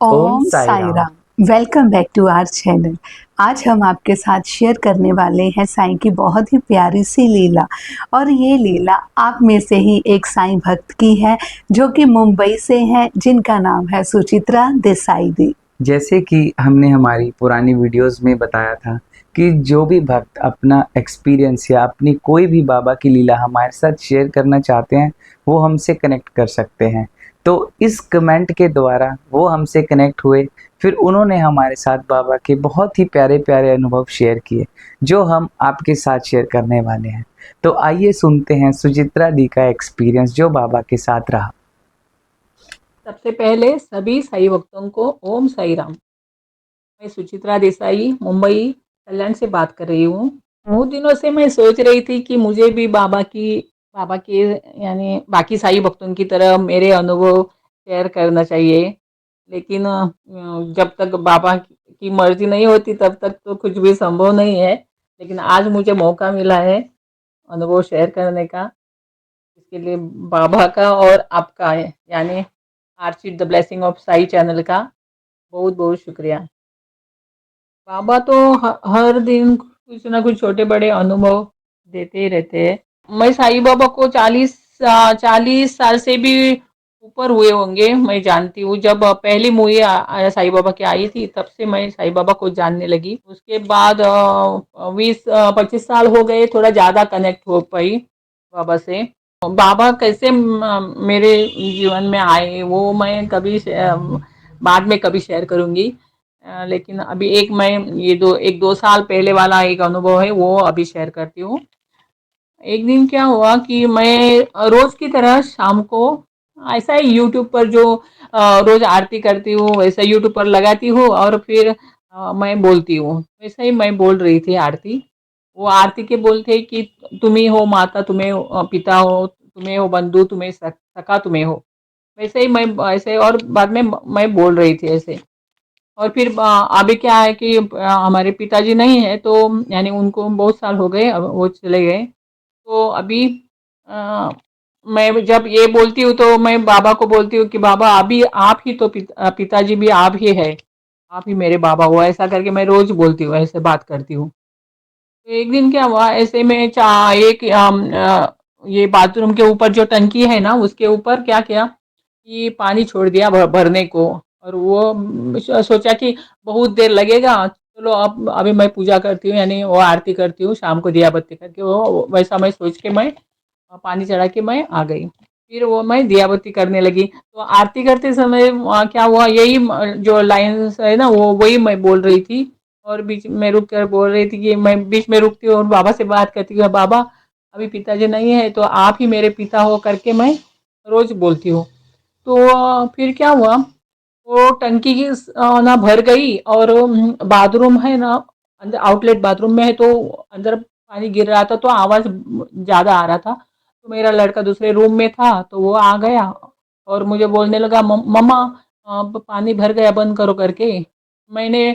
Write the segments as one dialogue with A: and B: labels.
A: Om
B: Om Sai
A: Sai
B: Ram.
A: Ram. Welcome back to our channel. आज हम आपके साथ शेयर करने वाले हैं साईं की बहुत ही प्यारी सी लीला। और ये लीला आप में से ही एक साईं भक्त की है जो कि मुंबई से हैं, जिनका नाम है सुचित्रा देसाई दी।
B: जैसे कि हमने हमारी पुरानी वीडियोस में बताया था कि जो भी भक्त अपना एक्सपीरियंस या अपनी कोई भी बाबा की लीला हमारे साथ शेयर करना चाहते हैं, वो हमसे कनेक्ट कर सकते हैं। तो इस कमेंट के द्वारा वो हमसे कनेक्ट हुए, फिर उन्होंने हमारे साथ बाबा के बहुत ही प्यारे-प्यारे अनुभव शेयर किए, जो हम आपके साथ शेयर करने वाले हैं। तो आइए सुनते हैं सुचित्रा दी का एक्सपीरियंस जो बाबा के साथ रहा।
C: सबसे पहले सभी साई भक्तों को ओम साई राम। मैं सुचित्रा देसाई मुंबई कल्याण से बात कर रही हूँ। बहुत दिनों से मैं सोच रही थी कि मुझे भी बाबा के यानी बाकी साई भक्तों की तरह मेरे अनुभव शेयर करना चाहिए। लेकिन जब तक बाबा की मर्जी नहीं होती तब तक तो कुछ भी संभव नहीं है। लेकिन आज मुझे मौका मिला है अनुभव शेयर करने का। इसके लिए बाबा का और आपका यानी Archid the blessing of Sai channel का बहुत बहुत शुक्रिया। बाबा तो हर दिन कुछ ना कुछ छोटे बड़े अनुभव देते ही रहते हैं। मैं साई बाबा को 40 साल से भी ऊपर हुए होंगे। मैं जानती हूँ जब पहली मूवी साई बाबा की आई थी तब से मैं साई बाबा को जानने लगी। उसके बाद 20-25 साल हो गए, थोड़ा ज़्यादा कनेक्ट हो पाई बाबा से। बाबा कैसे मेरे जीवन में आए वो मैं बाद में कभी शेयर करूंगी। लेकिन अभी ये 2 साल पहले वाला एक अनुभव है वो अभी शेयर करती हूँ। एक दिन क्या हुआ कि मैं रोज की तरह शाम को ऐसा ही यूट्यूब पर जो रोज आरती करती हूँ वैसा यूट्यूब पर लगाती हूँ और फिर मैं बोलती हूँ। वैसा ही मैं बोल रही थी आरती। वो आरती के बोलते कि तुम्हें हो माता, तुम्हें पिता हो, तुम्हें हो बंधु, तुम्हें सखा, तुम्हें हो। वैसे ही मैं ऐसे और बाद में मैं बोल रही थी ऐसे। और फिर अभी क्या है कि हमारे पिताजी नहीं है तो यानी उनको बहुत साल हो गए, अब वो चले गए। तो अभी अ, मैं जब ये बोलती हूँ तो मैं बाबा को बोलती हूँ कि बाबा अभी आप ही तो पिताजी भी आप ही है, आप ही मेरे बाबा हो। ऐसा करके मैं रोज बोलती हूँ, ऐसे बात करती हूँ। तो एक दिन क्या हुआ ऐसे में चा एक ये बाथरूम के ऊपर जो टंकी है ना उसके ऊपर क्या किया कि पानी छोड़ दिया भरने को। और वो सोचा कि बहुत देर लगेगा, चलो अब अभी मैं पूजा करती हूँ यानी वो आरती करती हूँ शाम को दिया बत्ती करके, वो वैसा मैं सोच के मैं पानी चढ़ा के मैं आ गई। फिर वो मैं दिया बत्ती करने लगी तो आरती करते समय क्या हुआ यही जो लाइन्स है ना वो वही मैं बोल रही थी। और बीच में रुक कर बोल रही थी कि मैं बीच में रुकती हूँ और बाबा से बात करती हूँ, बाबा अभी पिताजी नहीं है तो आप ही मेरे पिता हो करके मैं रोज बोलती हूँ। तो फिर क्या हुआ वो टंकी की ना भर गई और बाथरूम है ना, अंदर आउटलेट बाथरूम में है तो अंदर पानी गिर रहा था तो आवाज ज्यादा आ रहा था। तो मेरा लड़का दूसरे रूम में था तो वो आ गया और मुझे बोलने लगा मम्मा पानी भर गया बंद करो करके। मैंने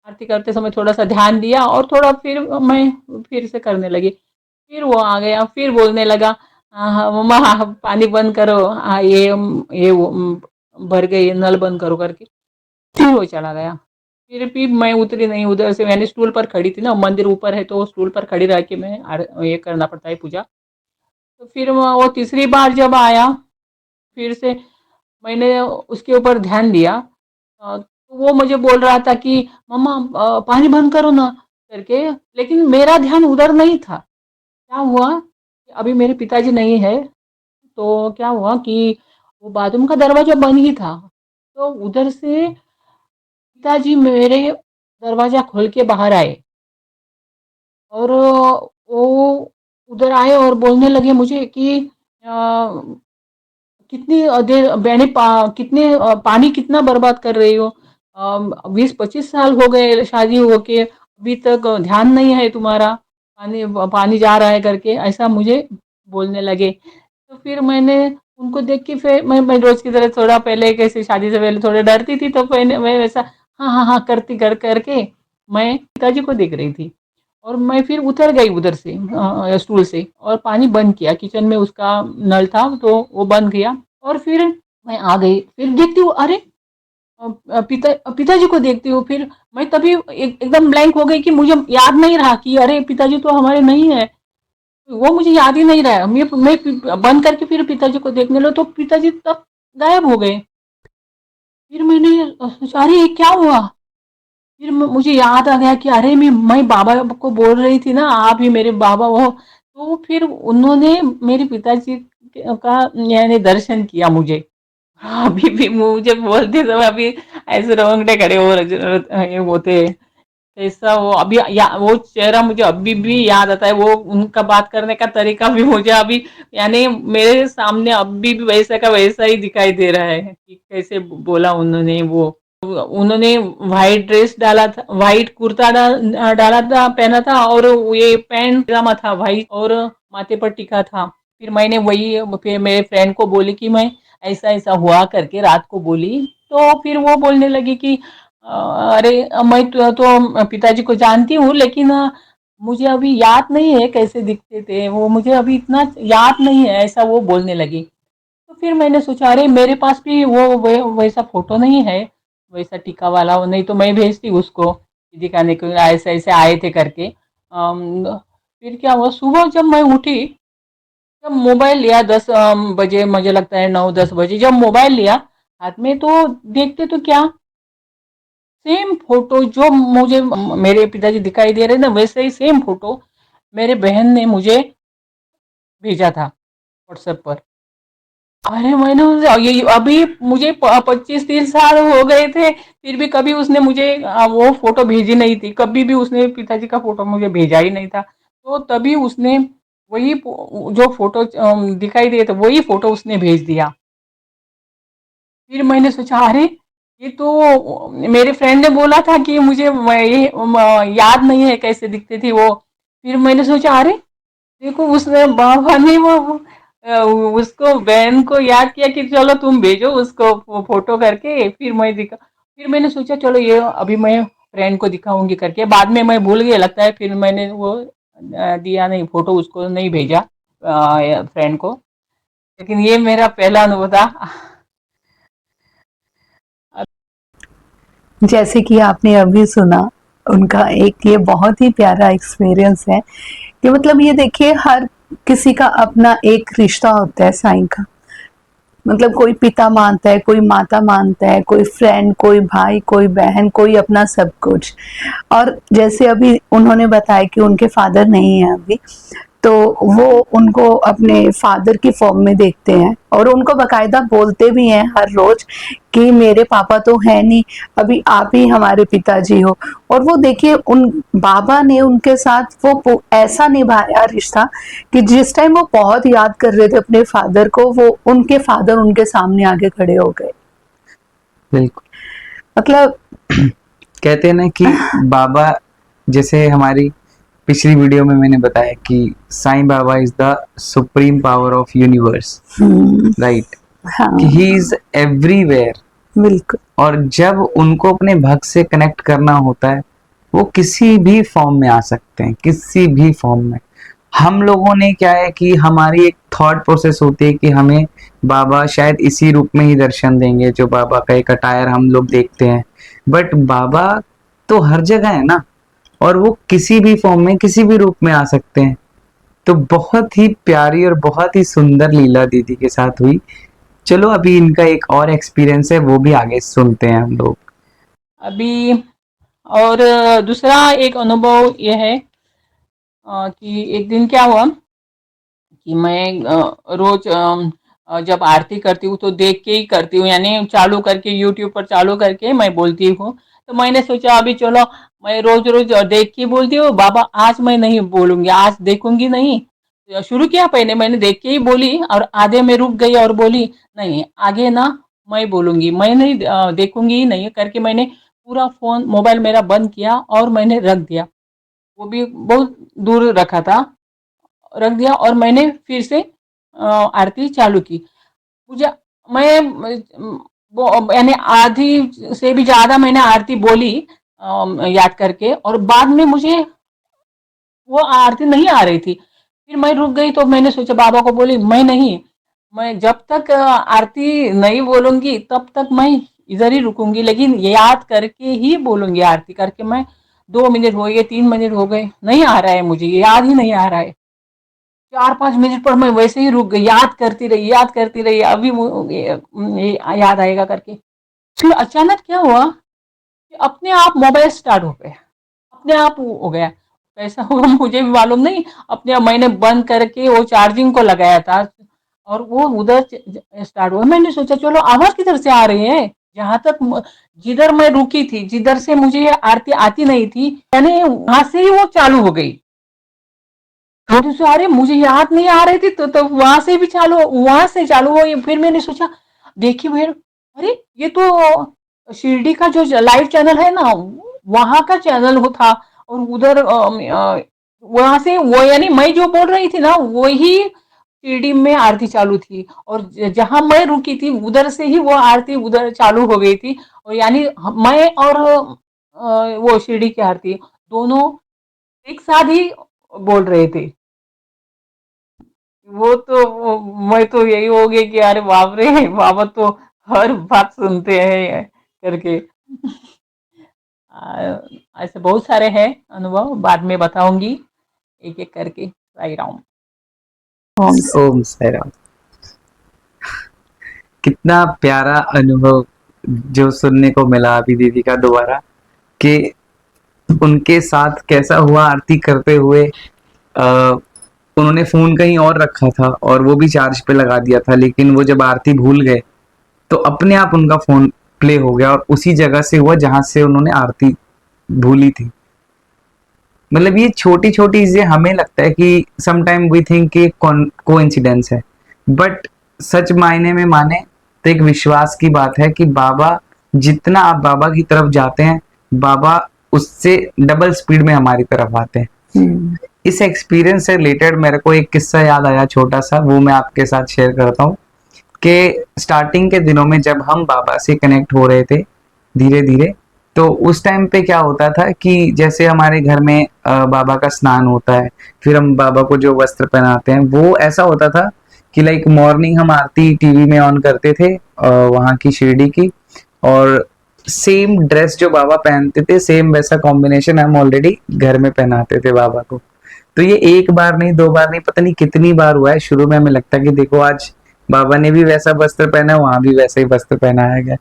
C: आरती करते समय थोड़ा सा ध्यान दिया और थोड़ा फिर मैं फिर से करने लगी। फिर वो आ गया फिर बोलने लगा हाँ हाँ मम्मा हाँ, पानी बंद करो, हाँ ये वो, भर गई नल बंद करो करके। फिर वो चला गया। फिर भी मैं उतरी नहीं उधर से, मैंने स्टूल पर खड़ी थी ना, मंदिर ऊपर है तो स्टूल पर खड़ी रह के मैं ये करना पड़ता है पूजा। तो फिर वो तीसरी बार जब आया फिर से मैंने उसके ऊपर ध्यान दिया। तो वो मुझे बोल रहा था कि मम्मा पानी बंद करो ना करके, लेकिन मेरा ध्यान उधर नहीं था। क्या हुआ कि अभी मेरे पिताजी नहीं है तो क्या हुआ कि वो बाथरूम का दरवाजा बंद ही था। तो उधर से पिताजी मेरे दरवाजा खोल के बाहर आए और वो उधर आए और बोलने लगे मुझे कि कितनी देर कितने पानी कितना बर्बाद कर रही हो। 20-25 साल हो गए शादी होके अभी तक ध्यान नहीं है तुम्हारा, पानी पानी जा रहा है करके ऐसा मुझे बोलने लगे। तो फिर मैंने उनको देख के फिर मैं रोज की तरह थोड़ा पहले कैसे शादी से पहले थोड़ा डरती थी तो मैंने मैं वैसा हाँ हाँ हाँ करती कर करके मैं पिताजी को देख रही थी। और मैं फिर उतर गई उधर से स्टूल से और पानी बंद किया, किचन में उसका नल था तो वो बंद किया। और फिर मैं आ गई फिर देखती हूँ अरे पिताजी को देखती हूँ, फिर मैं तभी एकदम ब्लैंक हो गई कि मुझे याद नहीं रहा कि अरे पिताजी तो हमारे नहीं है। वो मुझे याद ही नहीं रहा। मैं बंद करके फिर पिताजी को देखने लगा तो पिताजी तब गायब हो गए। फिर मैंने सोचा अरे ये क्या हुआ? फिर मुझे याद आ गया कि अरे मैं बाबा को बोल रही थी ना आप ही मेरे बाबा हो। तो फिर उन्होंने मेरे पिताजी का यानी दर्शन किया मुझे। हाँ, अभी भी मुझे बोलते समय अभी ऐसे रोंगटे खड़े हो ये होते। ऐसा वो अभी वो चेहरा मुझे अभी भी याद आता है। वो उनका बात करने का तरीका भी मुझे अभी यानी मेरे सामने अभी भी वैसा का वैसा ही दिखाई दे रहा है कि कैसे बोला उन्होंने वो। उन्होंने व्हाइट ड्रेस डाला था, व्हाइट कुर्ता डाला था, पहना था और ये पैंट पजामा था व्हाइट और माथे पर टिका था। फिर मैंने वही फिर मेरे फ्रेंड को बोली कि मैं ऐसा ऐसा हुआ करके रात को बोली। तो फिर वो बोलने लगी कि अरे मैं तो पिताजी को जानती हूँ लेकिन मुझे अभी याद नहीं है कैसे दिखते थे वो, मुझे अभी इतना याद नहीं है, ऐसा वो बोलने लगी। तो फिर मैंने सोचा अरे मेरे पास भी वैसा फोटो नहीं है, वैसा टीका वाला। वो नहीं तो मैं भेजती उसको दिखाने को ऐसे ऐसे आए थे करके। फिर क्या हुआ सुबह जब मैं उठी, जब मोबाइल लिया 10 बजे, मुझे लगता है 9-10 बजे जब मोबाइल लिया हाथ में तो देखते तो क्या सेम फोटो जो मुझे मेरे पिताजी दिखाई दे रहे ना वैसे ही सेम फोटो मेरे बहन ने मुझे भेजा था व्हाट्सएप पर। अरे मैंने ये अभी मुझे 25-30 साल हो गए थे फिर भी कभी उसने मुझे वो फोटो भेजी नहीं थी, कभी भी उसने पिताजी का फोटो मुझे भेजा ही नहीं था। तो तभी उसने वही जो फोटो दिखाई दिए थे वही फोटो उसने भेज दिया। फिर मैंने सोचा अरे ये तो मेरे फ्रेंड ने बोला था कि मुझे ये याद नहीं है कैसे दिखती थी वो। फिर मैंने सोचा अरे देखो उसने बाबा ने अ, उसको बहन को याद किया कि चलो तुम भेजो उसको फोटो करके। फिर मैं दिखा, फिर मैंने सोचा चलो ये अभी मैं फ्रेंड को दिखाऊंगी करके, बाद में मैं भूल गई लगता है। फिर मैंने वो दिया नहीं, फोटो उसको नहीं भेजा फ्रेंड को। लेकिन ये मेरा पहला अनुभव था।
A: जैसे कि आपने अभी सुना, उनका एक ये बहुत ही प्यारा एक्सपीरियंस है कि मतलब ये देखिए हर किसी का अपना एक रिश्ता होता है साईं का। मतलब कोई पिता मानता है, कोई माता मानता है, कोई फ्रेंड, कोई भाई, कोई बहन, कोई अपना सब कुछ। और जैसे अभी उन्होंने बताया कि उनके फादर नहीं है अभी, तो वो उनको अपने फादर की फॉर्म में देखते हैं और उनको बकायदा बोलते भी हैं हर रोज कि मेरे पापा तो है नहीं, अभी आप ही हमारे पिताजी हो। और वो देखिए उन बाबा ने उनके साथ वो ऐसा निभाया रिश्ता कि जिस टाइम वो बहुत याद कर रहे थे अपने फादर को, वो उनके फादर उनके सामने आगे खड़े हो गए।
B: बिल्कुल।
A: मतलब
B: कहते हैं ना कि बाबा, जैसे हमारी पिछली वीडियो में मैंने बताया कि Sai Baba is the supreme power of universe, right,
A: हाँ
B: कि ही इज एवरीवेयर।
A: बिल्कुल
B: और जब उनको अपने भक्त से कनेक्ट करना होता है वो किसी भी फॉर्म में आ सकते हैं, किसी भी फॉर्म में। हम लोगों ने क्या है कि हमारी एक थॉट प्रोसेस होती है कि हमें बाबा शायद इसी रूप में ही दर्शन देंगे, जो बाबा का एक अटायर हम लोग देखते हैं। बट बाबा तो हर जगह है ना, और वो किसी भी फॉर्म में किसी भी रूप में आ सकते हैं। तो बहुत ही प्यारी और बहुत ही सुंदर लीला दीदी के साथ हुई। चलो अभी इनका एक और एक्सपीरियंस है, वो भी आगे सुनते हैं हम लोग।
C: अभी और दूसरा एक अनुभव ये है कि एक दिन क्या हुआ कि मैं रोज जब आरती करती हूँ तो देख के ही करती हूँ, यानी चालू करके यूट्यूब पर चालू करके मैं बोलती हूँ। तो मैंने सोचा अभी चलो मैं रोज रोज देख के बोलती हूँ, बाबा आज मैं नहीं बोलूंगी, आज देखूंगी नहीं। तो शुरू किया पहले मैंने देख के ही बोली और आधे में रुक गई और बोली नहीं आगे ना मैं बोलूंगी, मैं नहीं देखूंगी ही नहीं करके मैंने पूरा फोन मोबाइल मेरा बंद किया और मैंने रख दिया। वो भी बहुत दूर रखा था, रख दिया और मैंने फिर से आरती चालू की। मुझे मैं वो यानी आधी से भी ज्यादा मैंने आरती बोली याद करके, और बाद में मुझे वो आरती नहीं आ रही थी। फिर मैं रुक गई तो मैंने सोचा बाबा को बोली मैं नहीं, मैं जब तक आरती नहीं बोलूंगी तब तक मैं इधर ही रुकूंगी, लेकिन याद करके ही बोलूंगी। आरती करके मैं 2 मिनट हो गए, 3 मिनट हो गए, नहीं आ रहा है, मुझे याद ही नहीं आ रहा है। 4-5 मिनट पर मैं वैसे ही रुक गई, याद करती रही, याद करती रही, अभी ये याद आएगा करके। फिर अचानक क्या हुआ कि अपने आप मोबाइल स्टार्ट हो गया, अपने आप हो गया। कैसा हुआ मुझे भी मालूम नहीं, अपने आप मैंने बंद करके वो चार्जिंग को लगाया था और वो उधर स्टार्ट हुआ। मैंने सोचा चलो आवाज किधर से आ रही है, जहां तक जिधर मैं रुकी थी, जिधर से मुझे आरती आती नहीं थी, यानी वहां से ही वो चालू हो गई। थोड़ी सी अरे मुझे याद नहीं आ रही थी, तो वहां से भी चालू, वहां से चालू हो। फिर मैंने सोचा, देखिए फिर, अरे ये तो शिरडी का जो लाइव चैनल है ना, वहां का चैनल वो था। और उधर वहां से वो, यानी मैं जो बोल रही थी ना, वही शिरडी में आरती चालू थी। और जहां मैं रुकी थी उधर से ही वो आरती उधर चालू हो गई थी। और यानी मैं और वो शिरडी की आरती दोनों एक साथ ही बोल रहे थे। मैं तो यही हो गया कि अरे बाप रे, बाबा तो हर बात सुनते हैं करके। ऐसे बहुत सारे हैं अनुभव, बाद में बताऊंगी एक एक करके। साई राम।
A: ओम
B: ओम साई राम। कितना प्यारा अनुभव जो सुनने को मिला अभी दीदी का दोबारा, कि उनके साथ कैसा हुआ आरती करते हुए। उन्होंने फोन कहीं और रखा था और वो भी चार्ज पे लगा दिया था, लेकिन वो जब आरती भूल गए तो अपने आप उनका फोन प्ले हो गया और उसी जगह से हुआ जहां से उन्होंने आरती भूली थी। मतलब ये छोटी छोटी चीजें हमें लगता है कि समटाइम वी थिंक कि कोइंसिडेंस है, बट सच मायने में माने तो एक विश्वास की बात है कि बाबा, जितना आप बाबा की तरफ जाते हैं, बाबा उससे डबल स्पीड में हमारी तरफ आते हैं। इस एक्सपीरियंस से रिलेटेड मेरे को एक किस्सा याद आया छोटा सा, वो मैं आपके साथ शेयर करता हूँ। कि स्टार्टिंग के दिनों में जब हम बाबा से कनेक्ट हो रहे थे धीरे धीरे, तो उस टाइम पे क्या होता था कि जैसे हमारे घर में बाबा का स्नान होता है, फिर हम बाबा को जो वस्त्र पहनाते हैं, वो ऐसा होता था कि लाइक मॉर्निंग हम आरती टीवी में ऑन करते थे वहाँ की शिरडी की, और सेम ड्रेस जो बाबा पहनते थे, सेम वैसा कॉम्बिनेशन हम ऑलरेडी घर में पहनाते थे बाबा को। तो ये एक बार नहीं, दो बार नहीं, पता नहीं कितनी बार हुआ है। शुरू में हमें लगता है कि देखो आज बाबा ने भी वैसा वस्त्र पहना, वहां भी वैसा ही वस्त्र पहनाया गया।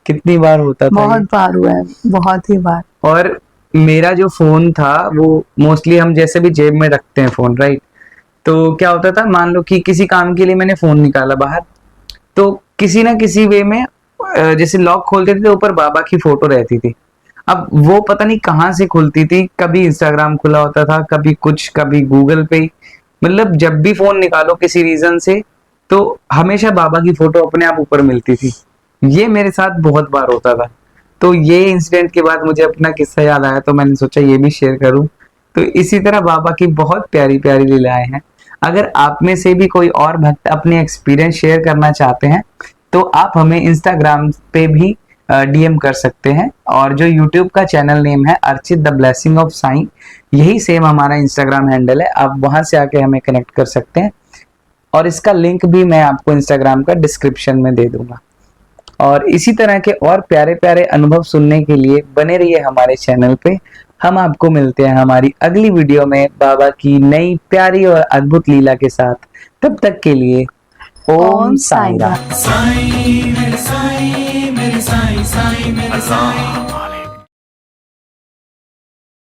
B: कितनी बार होता था
A: बहुत
B: ये।
A: बार हुआ है, बहुत ही बार।
B: और मेरा जो फोन था वो मोस्टली हम जैसे भी जेब में रखते हैं फोन, राइट। तो क्या होता था, मान लो कि किसी काम के लिए मैंने फोन निकाला बाहर, तो किसी ना किसी वे में जैसे लॉक खोलते थे तो ऊपर बाबा की फोटो रहती थी। अब वो पता नहीं कहाँ से खुलती थी, कभी इंस्टाग्राम खुला होता था, कभी कुछ, कभी गूगल पे। मतलब जब भी फोन निकालो किसी रीजन से, तो हमेशा बाबा की फोटो अपने आप ऊपर मिलती थी। ये मेरे साथ बहुत बार होता था। तो ये इंसिडेंट के बाद मुझे अपना किस्सा याद आया, तो मैंने सोचा ये भी शेयर करूं। तो इसी तरह बाबा की बहुत प्यारी प्यारी लीलाएं हैं। अगर आप में से भी कोई और भक्त अपने एक्सपीरियंस शेयर करना चाहते हैं, तो आप हमें इंस्टाग्राम पे भी डीएम कर सकते हैं। और जो यूट्यूब का चैनल नेम है Archit the blessing of Sai, यही सेम हमारा इंस्टाग्राम हैंडल है, आप वहां से आके हमें कनेक्ट कर सकते हैं। और इसका लिंक भी मैं आपको इंस्टाग्राम का डिस्क्रिप्शन में दे दूंगा। और इसी तरह के और प्यारे प्यारे अनुभव सुनने के लिए बने रहिए हमारे चैनल पे। हम आपको मिलते हैं हमारी अगली वीडियो में बाबा की नई प्यारी और अद्भुत लीला के साथ। तब तक के लिए ओम साईं राम।
D: साईं मेरे साईं, मेरे साईं, साईं मेरे साईं।